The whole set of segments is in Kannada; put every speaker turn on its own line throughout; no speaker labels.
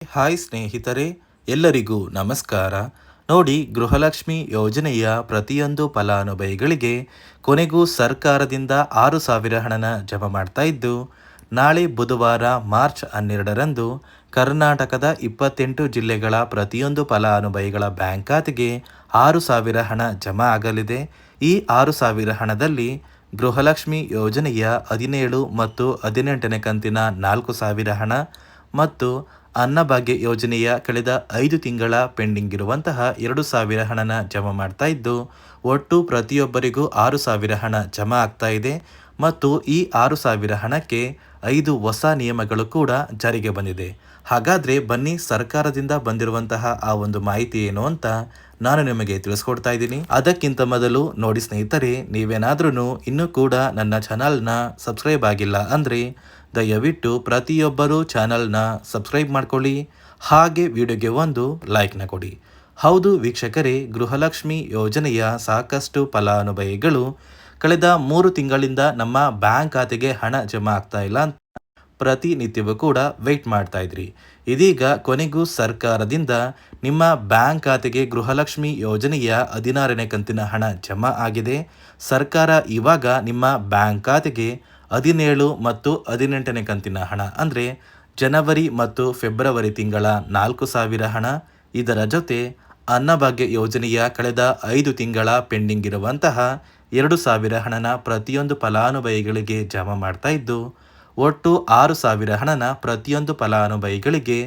ಹಾಯ್ ಸ್ನೇಹಿತರೆ, ಎಲ್ಲರಿಗೂ ನಮಸ್ಕಾರ. ನೋಡಿ, ಗೃಹಲಕ್ಷ್ಮಿ ಯೋಜನೆಯ ಪ್ರತಿಯೊಂದು ಫಲಾನುಭವಿಗಳಿಗೆ ಕೊನೆಗೂ ಸರ್ಕಾರದಿಂದ 6,000 ಹಣನ ಜಮಾ ಮಾಡ್ತಾ ಇದ್ದು, ನಾಳೆ ಬುಧವಾರ ಮಾರ್ಚ್ 12ರಂದು ಕರ್ನಾಟಕದ 28 ಜಿಲ್ಲೆಗಳ ಪ್ರತಿಯೊಂದು ಫಲಾನುಭವಿಗಳ ಬ್ಯಾಂಕ್ ಖಾತೆಗೆ 6,000 ಹಣ ಜಮಾ ಆಗಲಿದೆ. ಈ 6,000 ಹಣದಲ್ಲಿ ಗೃಹಲಕ್ಷ್ಮಿ ಯೋಜನೆಯ 17 ಮತ್ತು 18ನೇ ಕಂತಿನ 4,000 ಹಣ ಮತ್ತು ಅನ್ನಭಾಗ್ಯ ಯೋಜನೆಯ ಕಳೆದ 5 ತಿಂಗಳ ಪೆಂಡಿಂಗ್ ಇರುವಂತಹ 2,000 ಹಣನ ಜಮಾ ಮಾಡ್ತಾ ಇದ್ದು, ಒಟ್ಟು ಪ್ರತಿಯೊಬ್ಬರಿಗೂ 6,000 ಹಣ ಜಮಾ ಆಗ್ತಾ ಇದೆ. ಮತ್ತು ಈ 6,000 ಹಣಕ್ಕೆ 5 ಹೊಸ ನಿಯಮಗಳು ಕೂಡ ಜಾರಿಗೆ ಬಂದಿದೆ. ಹಾಗಾದರೆ ಬನ್ನಿ, ಸರ್ಕಾರದಿಂದ ಬಂದಿರುವಂತಹ ಆ ಒಂದು ಮಾಹಿತಿ ಏನು ಅಂತ ನಾನು ನಿಮಗೆ ತಿಳಿಸ್ಕೊಡ್ತಾ ಇದ್ದೀನಿ. ಅದಕ್ಕಿಂತ ಮೊದಲು ನೋಡಿ ಸ್ನೇಹಿತರೆ, ನೀವೇನಾದ್ರೂ ಇನ್ನೂ ಕೂಡ ನನ್ನ ಚಾನಲ್ನ ಸಬ್ಸ್ಕ್ರೈಬ್ ಆಗಿಲ್ಲ ಅಂದರೆ ದಯವಿಟ್ಟು ಪ್ರತಿಯೊಬ್ಬರೂ ಚಾನಲ್ನ ಸಬ್ಸ್ಕ್ರೈಬ್ ಮಾಡ್ಕೊಳ್ಳಿ, ಹಾಗೆ ವಿಡಿಯೋಗೆ ಒಂದು ಲೈಕ್ನ ಕೊಡಿ. ಹೌದು ವೀಕ್ಷಕರೇ, ಗೃಹಲಕ್ಷ್ಮಿ ಯೋಜನೆಯ ಸಾಕಷ್ಟು ಫಲಾನುಭವಿಗಳು ಕಳೆದ 3 ತಿಂಗಳಿಂದ ನಮ್ಮ ಬ್ಯಾಂಕ್ ಖಾತೆಗೆ ಹಣ ಜಮಾ ಆಗ್ತಾ ಇಲ್ಲ ಅಂತ ಪ್ರತಿನಿತ್ಯವೂ ಕೂಡ ವೆಯ್ಟ್ ಮಾಡ್ತಾ ಇದ್ರಿ. ಇದೀಗ ಕೊನೆಗೂ ಸರ್ಕಾರದಿಂದ ನಿಮ್ಮ ಬ್ಯಾಂಕ್ ಖಾತೆಗೆ ಗೃಹಲಕ್ಷ್ಮಿ ಯೋಜನೆಯ 16ನೇ ಕಂತಿನ ಹಣ ಜಮಾ ಆಗಿದೆ. ಸರ್ಕಾರ ಇವಾಗ ನಿಮ್ಮ ಬ್ಯಾಂಕ್ ಖಾತೆಗೆ 17 ಮತ್ತು 18ನೇ ಕಂತಿನ ಹಣ ಅಂದರೆ ಜನವರಿ ಮತ್ತು ಫೆಬ್ರವರಿ ತಿಂಗಳ 4,000 ಹಣ, ಇದರ ಜೊತೆ ಅನ್ನಭಾಗ್ಯ ಯೋಜನೆಯ ಕಳೆದ 5 ತಿಂಗಳ ಪೆಂಡಿಂಗ್ ಇರುವಂತಹ 2,000 ಹಣನ ಪ್ರತಿಯೊಂದು ಫಲಾನುಭವಿಗಳಿಗೆ ಜಮಾ ಮಾಡ್ತಾ ಇದ್ದು, ಒಟ್ಟು 6,000 ಹಣನ ಪ್ರತಿಯೊಂದು ಫಲಾನುಭವಿಗಳಿಗೆ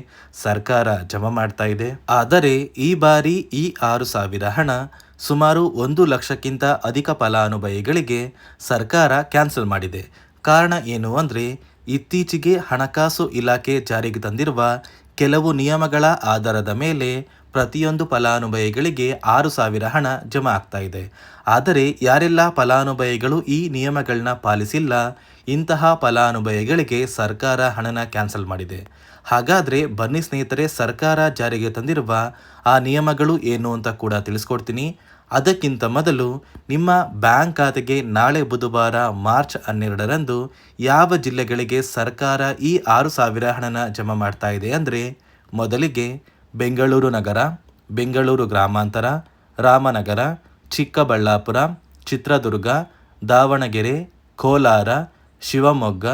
ಸರ್ಕಾರ ಜಮಾ ಮಾಡ್ತಾ ಇದೆ. ಆದರೆ ಈ ಬಾರಿ ಈ 6,000 ಹಣ ಸುಮಾರು 1 ಲಕ್ಷಕ್ಕಿಂತ ಅಧಿಕ ಫಲಾನುಭವಿಗಳಿಗೆ ಸರ್ಕಾರ ಕ್ಯಾನ್ಸಲ್ ಮಾಡಿದೆ. ಕಾರಣ ಏನು ಅಂದರೆ, ಇತ್ತೀಚೆಗೆ ಹಣಕಾಸು ಇಲಾಖೆ ಜಾರಿಗೆ ತಂದಿರುವ ಕೆಲವು ನಿಯಮಗಳ ಆಧಾರದ ಮೇಲೆ ಪ್ರತಿಯೊಂದು ಫಲಾನುಭವಿಗಳಿಗೆ 6,000 ಹಣ ಜಮಾ ಆಗ್ತಾ ಇದೆ. ಆದರೆ ಯಾರೆಲ್ಲ ಫಲಾನುಭವಿಗಳು ಈ ನಿಯಮಗಳನ್ನ ಪಾಲಿಸಿಲ್ಲ, ಇಂತಹ ಫಲಾನುಭವಿಗಳಿಗೆ ಸರ್ಕಾರ ಹಣನ ಕ್ಯಾನ್ಸಲ್ ಮಾಡಿದೆ. ಹಾಗಾದರೆ ಬನ್ನಿ ಸ್ನೇಹಿತರೆ, ಸರ್ಕಾರ ಜಾರಿಗೆ ತಂದಿರುವ ಆ ನಿಯಮಗಳು ಏನು ಅಂತ ಕೂಡ ತಿಳಿಸ್ಕೊಡ್ತೀನಿ. ಅದಕ್ಕಿಂತ ಮೊದಲು ನಿಮ್ಮ ಬ್ಯಾಂಕ್ ಖಾತೆಗೆ ನಾಳೆ ಬುಧವಾರ ಮಾರ್ಚ್ 12ರಂದು ಯಾವ ಜಿಲ್ಲೆಗಳಿಗೆ ಸರ್ಕಾರ ಈ 6,000 ಹಣನ ಜಮಾ ಮಾಡ್ತಾ ಇದೆ ಅಂದರೆ, ಮೊದಲಿಗೆ ಬೆಂಗಳೂರು ನಗರ, ಬೆಂಗಳೂರು ಗ್ರಾಮಾಂತರ, ರಾಮನಗರ, ಚಿಕ್ಕಬಳ್ಳಾಪುರ, ಚಿತ್ರದುರ್ಗ, ದಾವಣಗೆರೆ, ಕೋಲಾರ, ಶಿವಮೊಗ್ಗ,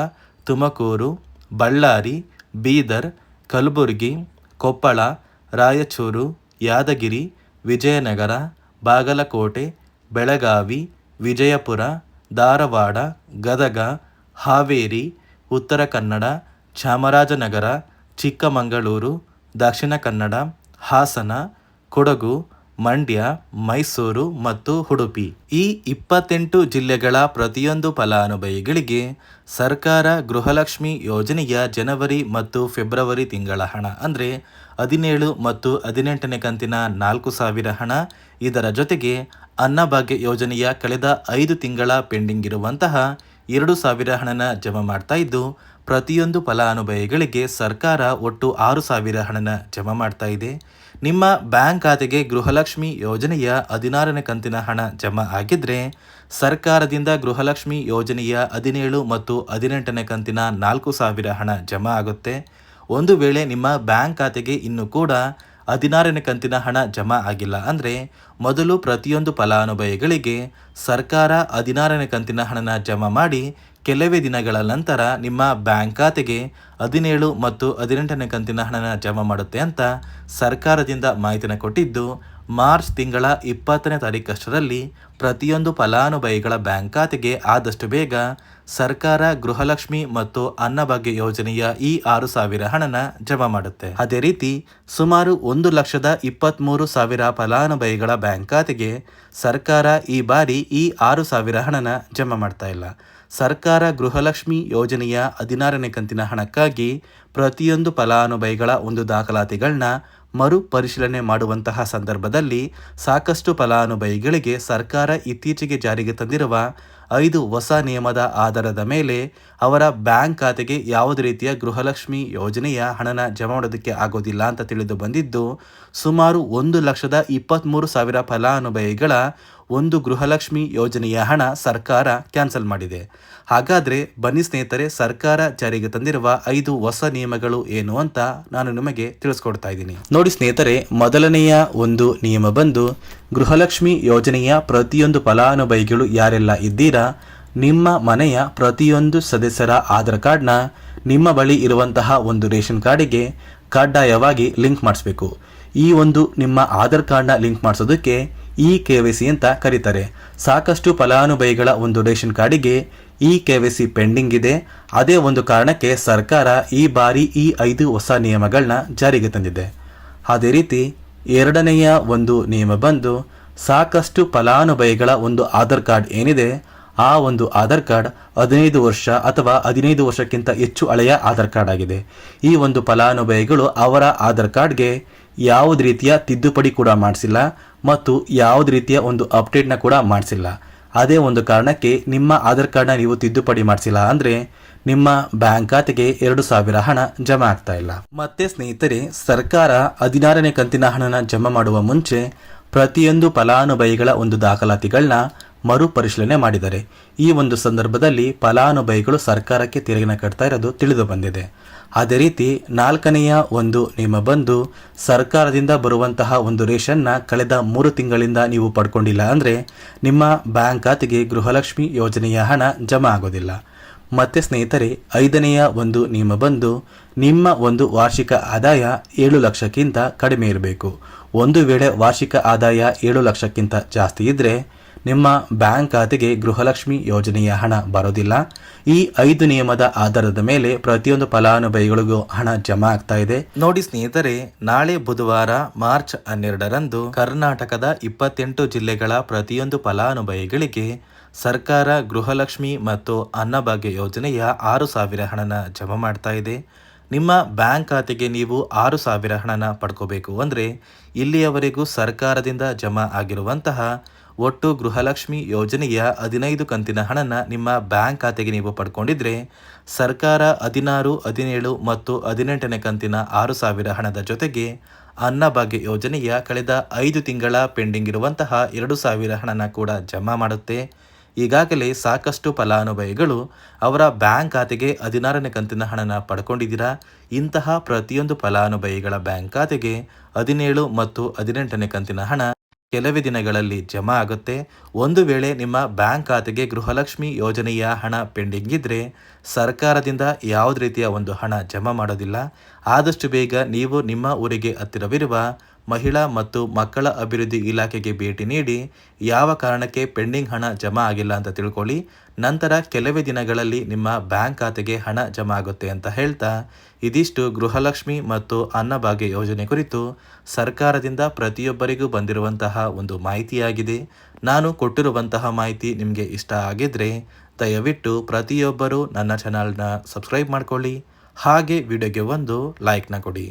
ತುಮಕೂರು, ಬಳ್ಳಾರಿ, ಬೀದರ್, ಕಲಬುರಗಿ, ಕೊಪ್ಪಳ, ರಾಯಚೂರು, ಯಾದಗಿರಿ, ವಿಜಯನಗರ, ಬಾಗಲಕೋಟೆ, ಬೆಳಗಾವಿ, ವಿಜಯಪುರ, ಧಾರವಾಡ, ಗದಗ, ಹಾವೇರಿ, ಉತ್ತರ ಕನ್ನಡ, ಚಾಮರಾಜನಗರ, ಚಿಕ್ಕಮಗಳೂರು, ದಕ್ಷಿಣ ಕನ್ನಡ, ಹಾಸನ, ಕೊಡಗು, ಮಂಡ್ಯ, ಮೈಸೂರು ಮತ್ತು ಉಡುಪಿ. ಈ 28 ಜಿಲ್ಲೆಗಳ ಪ್ರತಿಯೊಂದು ಫಲಾನುಭವಿಗಳಿಗೆ ಸರ್ಕಾರ ಗೃಹಲಕ್ಷ್ಮಿ ಯೋಜನೆಯ ಜನವರಿ ಮತ್ತು ಫೆಬ್ರವರಿ ತಿಂಗಳ ಹಣ ಅಂದರೆ 17 ಮತ್ತು 18ನೇ ಕಂತಿನ 4,000 ಹಣ, ಇದರ ಜೊತೆಗೆ ಅನ್ನಭಾಗ್ಯ ಯೋಜನೆಯ ಕಳೆದ 5 ತಿಂಗಳ ಪೆಂಡಿಂಗ್ ಇರುವಂತಹ 2,000 ಹಣನ ಜಮಾ ಮಾಡ್ತಾ ಇದ್ದು, ಪ್ರತಿಯೊಂದು ಫಲಾನುಭವಿಗಳಿಗೆ ಸರ್ಕಾರ ಒಟ್ಟು 6,000 ಹಣನ ಜಮಾ ಮಾಡ್ತಾ ಇದೆ. ನಿಮ್ಮ ಬ್ಯಾಂಕ್ ಖಾತೆಗೆ ಗೃಹಲಕ್ಷ್ಮಿ ಯೋಜನೆಯ 16ನೇ ಕಂತಿನ ಹಣ ಜಮಾ ಆಗಿದ್ರೆ ಸರ್ಕಾರದಿಂದ ಗೃಹಲಕ್ಷ್ಮಿ ಯೋಜನೆಯ 17 ಮತ್ತು 18ನೇ ಕಂತಿನ 4,000 ಹಣ ಜಮಾ ಆಗುತ್ತೆ. ಒಂದು ವೇಳೆ ನಿಮ್ಮ ಬ್ಯಾಂಕ್ ಖಾತೆಗೆ ಇನ್ನೂ ಕೂಡ 16ನೇ ಕಂತಿನ ಹಣ ಜಮಾ ಆಗಿಲ್ಲ ಅಂದರೆ, ಮೊದಲು ಪ್ರತಿಯೊಂದು ಫಲಾನುಭವಿಗಳಿಗೆ ಸರ್ಕಾರ 16ನೇ ಕಂತಿನ ಹಣನ ಜಮಾ ಮಾಡಿ ಕೆಲವೇ ದಿನಗಳ ನಂತರ ನಿಮ್ಮ ಬ್ಯಾಂಕ್ ಖಾತೆಗೆ 17 ಮತ್ತು 18ನೇ ಕಂತಿನ ಹಣನ ಜಮಾ ಮಾಡುತ್ತೆ ಅಂತ ಸರ್ಕಾರದಿಂದ ಮಾಹಿತಿನ ಕೊಟ್ಟಿದ್ದು, ಮಾರ್ಚ್ ತಿಂಗಳ 20ನೇ ತಾರೀಕಷ್ಟರಲ್ಲಿ ಪ್ರತಿಯೊಂದು ಫಲಾನುಭವಿಗಳ ಬ್ಯಾಂಕ್ ಖಾತೆಗೆ ಆದಷ್ಟು ಬೇಗ ಸರ್ಕಾರ ಗೃಹಲಕ್ಷ್ಮಿ ಮತ್ತು ಅನ್ನಭಾಗ್ಯ ಯೋಜನೆಯ ಈ 6,000 ಹಣನ ಜಮಾ ಮಾಡುತ್ತೆ. ಅದೇ ರೀತಿ ಸುಮಾರು 1,23,000 ಫಲಾನುಭವಿಗಳ ಬ್ಯಾಂಕ್ ಖಾತೆಗೆ ಸರ್ಕಾರ ಈ ಬಾರಿ ಈ 6,000 ಹಣನ ಜಮಾ ಮಾಡ್ತಾ ಇಲ್ಲ. ಸರ್ಕಾರ ಗೃಹಲಕ್ಷ್ಮಿ ಯೋಜನೆಯ 16ನೇ ಕಂತಿನ ಹಣಕ್ಕಾಗಿ ಪ್ರತಿಯೊಂದು ಫಲಾನುಭವಿಗಳ ಒಂದು ದಾಖಲಾತಿಗಳನ್ನ ಮರು ಪರಿಶೀಲನೆ ಮಾಡುವಂತಹ ಸಂದರ್ಭದಲ್ಲಿ ಸಾಕಷ್ಟು ಫಲಾನುಭವಿಗಳಿಗೆ ಸರ್ಕಾರ ಇತ್ತೀಚೆಗೆ ಜಾರಿಗೆ ತಂದಿರುವ 5 ಹೊಸ ನಿಯಮದ ಆಧಾರದ ಮೇಲೆ ಅವರ ಬ್ಯಾಂಕ್ ಖಾತೆಗೆ ಯಾವುದೇ ರೀತಿಯ ಗೃಹಲಕ್ಷ್ಮಿ ಯೋಜನೆಯ ಹಣನ ಜಮಾ ಮಾಡೋದಕ್ಕೆ ಆಗೋದಿಲ್ಲ ಅಂತ ತಿಳಿದು ಬಂದಿದ್ದು, ಸುಮಾರು 1,23,000 ಫಲಾನುಭವಿಗಳ ಒಂದು ಗೃಹಲಕ್ಷ್ಮಿ ಯೋಜನೆಯ ಹಣ ಸರ್ಕಾರ ಕ್ಯಾನ್ಸಲ್ ಮಾಡಿದೆ. ಹಾಗಾದರೆ ಬನ್ನಿ ಸ್ನೇಹಿತರೆ, ಸರ್ಕಾರ ಜಾರಿಗೆ ತಂದಿರುವ 5 ಹೊಸ ನಿಯಮಗಳು ಏನು ಅಂತ ನಾನು ನಿಮಗೆ ತಿಳಿಸ್ಕೊಡ್ತಾ ಇದ್ದೀನಿ. ನೋಡಿ ಸ್ನೇಹಿತರೆ, ಮೊದಲನೆಯ ಒಂದು ನಿಯಮ ಬಂದು ಗೃಹಲಕ್ಷ್ಮಿ ಯೋಜನೆಯ ಪ್ರತಿಯೊಂದು ಫಲಾನುಭವಿಗಳು ಯಾರೆಲ್ಲ ಇದ್ದೀರಾ, ನಿಮ್ಮ ಮನೆಯ ಪ್ರತಿಯೊಂದು ಸದಸ್ಯರ ಆಧಾರ್ ಕಾರ್ಡ್ನ ನಿಮ್ಮ ಬಳಿ ಇರುವಂತಹ ಒಂದು ರೇಷನ್ ಕಾರ್ಡಿಗೆ ಕಡ್ಡಾಯವಾಗಿ ಲಿಂಕ್ ಮಾಡಿಸ್ಬೇಕು. ಈ ಒಂದು ನಿಮ್ಮ ಆಧಾರ್ ಕಾರ್ಡ್ನ ಲಿಂಕ್ ಮಾಡಿಸೋದಕ್ಕೆ KYC ಅಂತ ಕರೀತಾರೆ. ಸಾಕಷ್ಟು ಫಲಾನುಭವಿಗಳ ಒಂದು ರೇಷನ್ ಕಾರ್ಡಿಗೆ KYC ಪೆಂಡಿಂಗ್ ಇದೆ. ಅದೇ ಒಂದು ಕಾರಣಕ್ಕೆ ಸರ್ಕಾರ ಈ ಬಾರಿ ಈ 5 ಹೊಸ ನಿಯಮಗಳನ್ನ ಜಾರಿಗೆ ತಂದಿದೆ. ಅದೇ ರೀತಿ ಎರಡನೆಯ ಒಂದು ನಿಯಮ ಬಂದು ಸಾಕಷ್ಟು ಫಲಾನುಭವಿಗಳ ಒಂದು ಆಧಾರ್ ಕಾರ್ಡ್ ಏನಿದೆ, ಆ ಒಂದು ಆಧಾರ್ ಕಾರ್ಡ್ 15 ವರ್ಷ ಅಥವಾ 15 ವರ್ಷಕ್ಕಿಂತ ಹೆಚ್ಚು ಹಳೆಯ ಆಧಾರ್ ಕಾರ್ಡ್ ಆಗಿದೆ. ಈ ಒಂದು ಫಲಾನುಭವಿಗಳು ಅವರ ಆಧಾರ್ ಕಾರ್ಡ್ಗೆ ಯಾವುದೇ ರೀತಿಯ ತಿದ್ದುಪಡಿ ಕೂಡ ಮಾಡಿಸಿಲ್ಲ ಮತ್ತು ಯಾವುದೇ ರೀತಿಯ ಒಂದು ಅಪ್ಡೇಟ್ನ ಕೂಡ ಮಾಡಿಸಿಲ್ಲ. ಅದೇ ಒಂದು ಕಾರಣಕ್ಕೆ ನಿಮ್ಮ ಆಧಾರ್ ಕಾರ್ಡ್ನ ನೀವು ತಿದ್ದುಪಡಿ ಮಾಡಿಸಿಲ್ಲ ಅಂದರೆ ನಿಮ್ಮ ಬ್ಯಾಂಕ್ ಖಾತೆಗೆ 2,000 ಹಣ ಜಮಾ ಆಗ್ತಾ ಇಲ್ಲ. ಮತ್ತೆ ಸ್ನೇಹಿತರೆ, ಸರ್ಕಾರ 16ನೇ ಕಂತಿನ ಹಣನ ಜಮಾ ಮಾಡುವ ಮುಂಚೆ ಪ್ರತಿಯೊಂದು ಫಲಾನುಭವಿಗಳ ಒಂದು ದಾಖಲಾತಿಗಳನ್ನ ಮರುಪರಿಶೀಲನೆ ಮಾಡಿದ್ದಾರೆ. ಈ ಒಂದು ಸಂದರ್ಭದಲ್ಲಿ ಫಲಾನುಭವಿಗಳು ಸರ್ಕಾರಕ್ಕೆ ತೆರಿಗೆನ ಕಟ್ತಾ ಇರೋದು ತಿಳಿದು ಬಂದಿದೆ. ಅದೇ ರೀತಿ 4ನೆಯ ಒಂದು ನಿಯಮ ಬಂದು ಸರ್ಕಾರದಿಂದ ಬರುವಂತಹ ಒಂದು ರೇಷನ್ನ ಕಳೆದ 3 ತಿಂಗಳಿಂದ ನೀವು ಪಡ್ಕೊಂಡಿಲ್ಲ ಅಂದರೆ ನಿಮ್ಮ ಬ್ಯಾಂಕ್ ಖಾತೆಗೆ ಗೃಹಲಕ್ಷ್ಮಿ ಯೋಜನೆಯ ಹಣ ಜಮಾ ಆಗೋದಿಲ್ಲ. ಮತ್ತೆ ಸ್ನೇಹಿತರೆ, 5ನೆಯ ಒಂದು ನಿಯಮ ಬಂದು ನಿಮ್ಮ ಒಂದು ವಾರ್ಷಿಕ ಆದಾಯ 7 ಲಕ್ಷಕ್ಕಿಂತ ಕಡಿಮೆ ಇರಬೇಕು. ಒಂದು ವೇಳೆ ವಾರ್ಷಿಕ ಆದಾಯ 7 ಲಕ್ಷಕ್ಕಿಂತ ಜಾಸ್ತಿ ಇದ್ದರೆ ನಿಮ್ಮ ಬ್ಯಾಂಕ್ ಖಾತೆಗೆ ಗೃಹಲಕ್ಷ್ಮಿ ಯೋಜನೆಯ ಹಣ ಬರೋದಿಲ್ಲ. ಈ 5 ನಿಯಮದ ಆಧಾರದ ಮೇಲೆ ಪ್ರತಿಯೊಂದು ಫಲಾನುಭವಿಗಳಿಗೂ ಹಣ ಜಮಾ ಆಗ್ತಾ ಇದೆ. ನೋಡಿ ಸ್ನೇಹಿತರೆ, ನಾಳೆ ಬುಧವಾರ ಮಾರ್ಚ್ 12ರಂದು ಕರ್ನಾಟಕದ 28 ಜಿಲ್ಲೆಗಳ ಪ್ರತಿಯೊಂದು ಫಲಾನುಭವಿಗಳಿಗೆ ಸರ್ಕಾರ ಗೃಹಲಕ್ಷ್ಮಿ ಮತ್ತು ಅನ್ನಭಾಗ್ಯ ಯೋಜನೆಯ 6,000 ಹಣನ ಜಮಾ ಮಾಡ್ತಾ ಇದೆ. ನಿಮ್ಮ ಬ್ಯಾಂಕ್ ಖಾತೆಗೆ ನೀವು 6,000 ಹಣನ ಪಡ್ಕೋಬೇಕು ಅಂದರೆ ಇಲ್ಲಿಯವರೆಗೂ ಸರ್ಕಾರದಿಂದ ಜಮಾ ಆಗಿರುವಂತಹ ಒಟ್ಟು ಗೃಹಲಕ್ಷ್ಮಿ ಯೋಜನೆಯ 15 ಕಂತಿನ ಹಣನ ನಿಮ್ಮ ಬ್ಯಾಂಕ್ ಖಾತೆಗೆ ನೀವು ಪಡ್ಕೊಂಡಿದ್ರೆ ಸರ್ಕಾರ 16, 17 ಮತ್ತು 18ನೇ ಕಂತಿನ 6,000 ಹಣದ ಜೊತೆಗೆ ಅನ್ನಭಾಗ್ಯ ಯೋಜನೆಯ ಕಳೆದ 5 ತಿಂಗಳ ಪೆಂಡಿಂಗ್ ಇರುವಂತಹ 2,000 ಹಣನ ಕೂಡ ಜಮಾ ಮಾಡುತ್ತೆ. ಈಗಾಗಲೇ ಸಾಕಷ್ಟು ಫಲಾನುಭವಿಗಳು ಅವರ ಬ್ಯಾಂಕ್ ಖಾತೆಗೆ 16ನೇ ಕಂತಿನ ಹಣನ ಪಡ್ಕೊಂಡಿದ್ದೀರಾ. ಇಂತಹ ಪ್ರತಿಯೊಂದು ಫಲಾನುಭವಿಗಳ ಬ್ಯಾಂಕ್ ಖಾತೆಗೆ 17 ಮತ್ತು 18ನೇ ಕಂತಿನ ಹಣ ಕೆಲವೇ ದಿನಗಳಲ್ಲಿ ಜಮಾ ಆಗುತ್ತೆ. ಒಂದು ವೇಳೆ ನಿಮ್ಮ ಬ್ಯಾಂಕ್ ಖಾತೆಗೆ ಗೃಹಲಕ್ಷ್ಮಿ ಯೋಜನೆಯ ಹಣ ಪೆಂಡಿಂಗ್ ಇದ್ದರೆ ಸರ್ಕಾರದಿಂದ ಯಾವುದೇ ರೀತಿಯ ಒಂದು ಹಣ ಜಮಾ ಮಾಡೋದಿಲ್ಲ. ಆದಷ್ಟು ಬೇಗ ನೀವು ನಿಮ್ಮ ಊರಿಗೆ ಹತ್ತಿರವಿರುವ ಮಹಿಳಾ ಮತ್ತು ಮಕ್ಕಳ ಅಭಿವೃದ್ಧಿ ಇಲಾಖೆಗೆ ಭೇಟಿ ನೀಡಿ ಯಾವ ಕಾರಣಕ್ಕೆ ಪೆಂಡಿಂಗ್ ಹಣ ಜಮಾ ಆಗಿಲ್ಲ ಅಂತ ತಿಳ್ಕೊಳ್ಳಿ. ನಂತರ ಕೆಲವೇ ದಿನಗಳಲ್ಲಿ ನಿಮ್ಮ ಬ್ಯಾಂಕ್ ಖಾತೆಗೆ ಹಣ ಜಮಾ ಆಗುತ್ತೆ ಅಂತ ಹೇಳ್ತಾ, ಇದಿಷ್ಟು ಗೃಹಲಕ್ಷ್ಮಿ ಮತ್ತು ಅನ್ನಭಾಗ್ಯ ಯೋಜನೆ ಕುರಿತು ಸರ್ಕಾರದಿಂದ ಪ್ರತಿಯೊಬ್ಬರಿಗೂ ಬಂದಿರುವಂತಹ ಒಂದು ಮಾಹಿತಿಯಾಗಿದೆ. ನಾನು ಕೊಟ್ಟಿರುವಂತಹ ಮಾಹಿತಿ ನಿಮಗೆ ಇಷ್ಟ ಆಗಿದ್ರೆ ದಯವಿಟ್ಟು ಪ್ರತಿಯೊಬ್ಬರೂ ನನ್ನ ಚಾನಲ್ನ ಸಬ್ಸ್ಕ್ರೈಬ್ ಮಾಡ್ಕೊಳ್ಳಿ. ಹಾಗೆ ವಿಡಿಯೋಗೆ ಒಂದು ಲೈಕ್ನ ಕೊಡಿ.